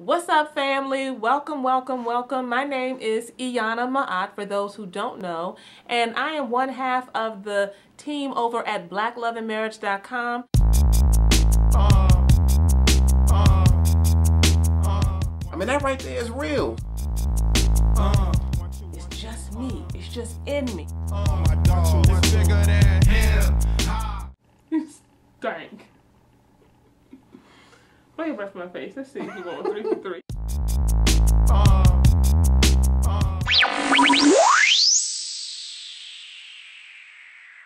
What's up, family? Welcome, welcome, welcome. My name is Iyanna Ma'at, for those who don't know, and I am one half of the team over at BlackLoveAndMarriage.com. I mean, that right there is real. It's just me. It's just in me. My dog is bigger than him. Dang. Why you brush my face? Let's see if you want 3 for 3.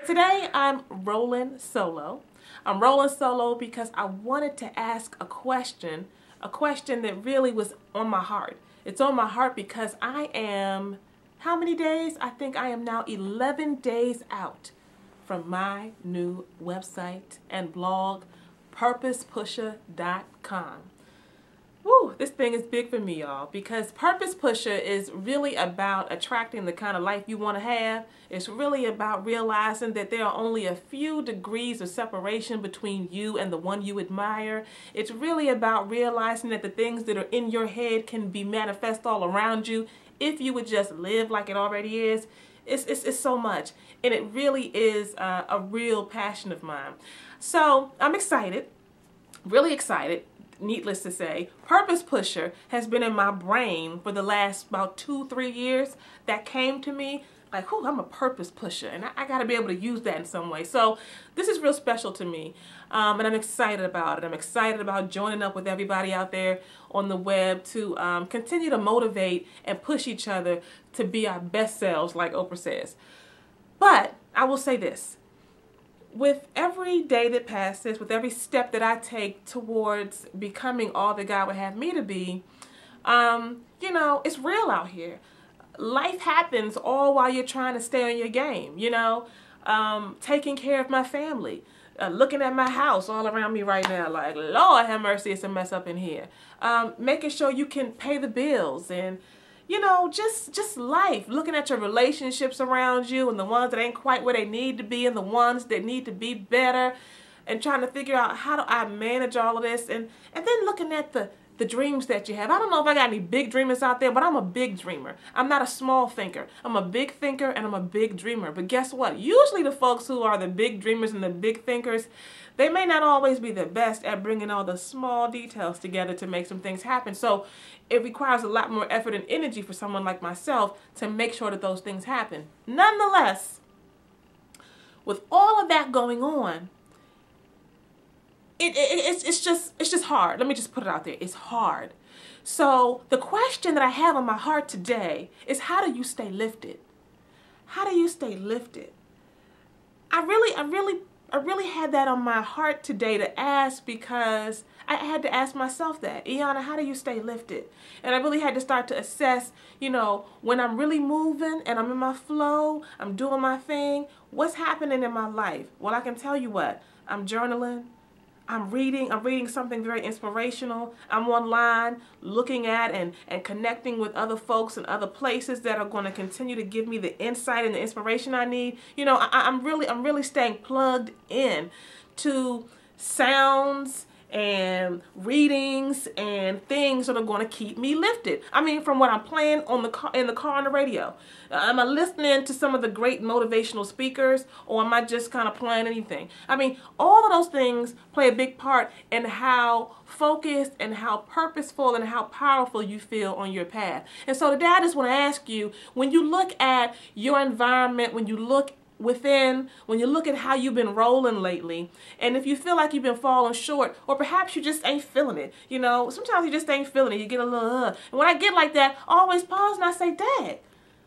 Today I'm rolling solo. I'm rolling solo because I wanted to ask a question that really was on my heart. It's on my heart because I am, how many days? I think I am now 11 days out from my new website and blog, PurposePusher.com. Woo, this thing is big for me, y'all, because Purpose Pusher is really about attracting the kind of life you want to have. It's really about realizing that there are only a few degrees of separation between you and the one you admire. It's really about realizing that the things that are in your head can be manifest all around you if you would just live like it already is. It's so much, and it really is a real passion of mine. So I'm excited, really excited. Needless to say, Purpose Pusher has been in my brain for the last about 2-3 years. That came to me like, oh, I'm a purpose pusher, and I got to be able to use that in some way. So this is real special to me, and I'm excited about it. I'm excited about joining up with everybody out there on the web to continue to motivate and push each other to be our best selves, like Oprah says. But I will say this. With every day that passes, with every step that I take towards becoming all that God would have me to be, you know, it's real out here. Life happens all while you're trying to stay on your game, you know, taking care of my family, looking at my house all around me right now, like, Lord have mercy, it's a mess up in here. Making sure you can pay the bills and, you know, just life, looking at your relationships around you and the ones that ain't quite where they need to be and the ones that need to be better, and trying to figure out how do I manage all of this, and then looking at the dreams that you have. I don't know if I got any big dreamers out there, but I'm a big dreamer. I'm not a small thinker. I'm a big thinker and I'm a big dreamer. But guess what? Usually the folks who are the big dreamers and the big thinkers, they may not always be the best at bringing all the small details together to make some things happen. So it requires a lot more effort and energy for someone like myself to make sure that those things happen. Nonetheless, with all of that going on, it's just hard. Let me just put it out there. It's hard. So the question that I have on my heart today is, how do you stay lifted? How do you stay lifted? I really had that on my heart today to ask, because I had to ask myself that. Iyanna, how do you stay lifted? And I really had to start to assess, you know, when I'm really moving and I'm in my flow, I'm doing my thing, what's happening in my life? Well, I can tell you what. I'm journaling. I'm reading something very inspirational. I'm online looking at and connecting with other folks and other places that are going to continue to give me the insight and the inspiration I need. You know, I'm really staying plugged in to sounds and readings and things that are going to keep me lifted. I mean, from what I'm playing on in the car on the radio. Am I listening to some of the great motivational speakers, or am I just kind of playing anything? I mean, all of those things play a big part in how focused and how purposeful and how powerful you feel on your path. And so today I just want to ask you, when you look at your environment, when you look within, when you look at how you've been rolling lately, and if you feel like you've been falling short, or perhaps you just ain't feeling it, you know, sometimes you just ain't feeling it, you get a little, and when I get like that, I always pause and I say, Dad,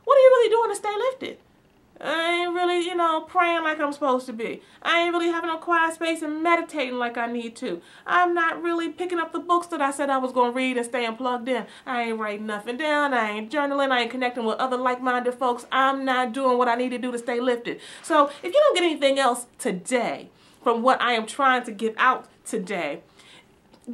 what are you really doing to stay lifted? I ain't really, you know, praying like I'm supposed to be. I ain't really having no quiet space and meditating like I need to. I'm not really picking up the books that I said I was going to read and staying plugged in. I ain't writing nothing down. I ain't journaling. I ain't connecting with other like-minded folks. I'm not doing what I need to do to stay lifted. So if you don't get anything else today from what I am trying to give out today,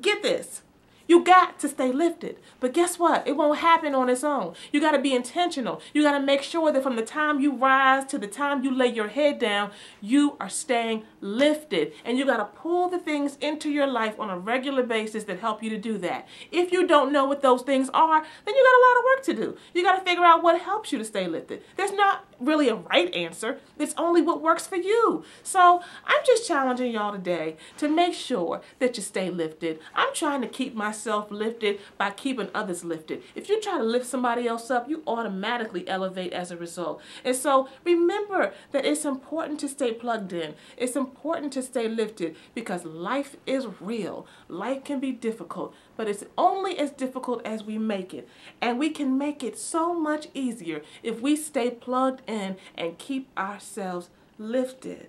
get this. You got to stay lifted. But guess what? It won't happen on its own. You got to be intentional. You got to make sure that from the time you rise to the time you lay your head down, you are staying lifted. And you got to pull the things into your life on a regular basis that help you to do that. If you don't know what those things are, then you got a lot of work to do. You got to figure out what helps you to stay lifted. There's not really a right answer. It's only what works for you. So I'm just challenging y'all today to make sure that you stay lifted. I'm trying to keep myself lifted by keeping others lifted. If you try to lift somebody else up, you automatically elevate as a result. And so remember that it's important to stay plugged in. It's important to stay lifted because life is real. Life can be difficult, but it's only as difficult as we make it. And we can make it so much easier if we stay plugged in and keep ourselves lifted.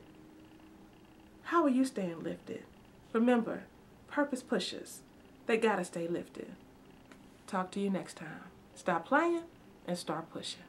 How are you staying lifted? Remember, purpose pushers, they gotta stay lifted. Talk to you next time. Stop playing and start pushing.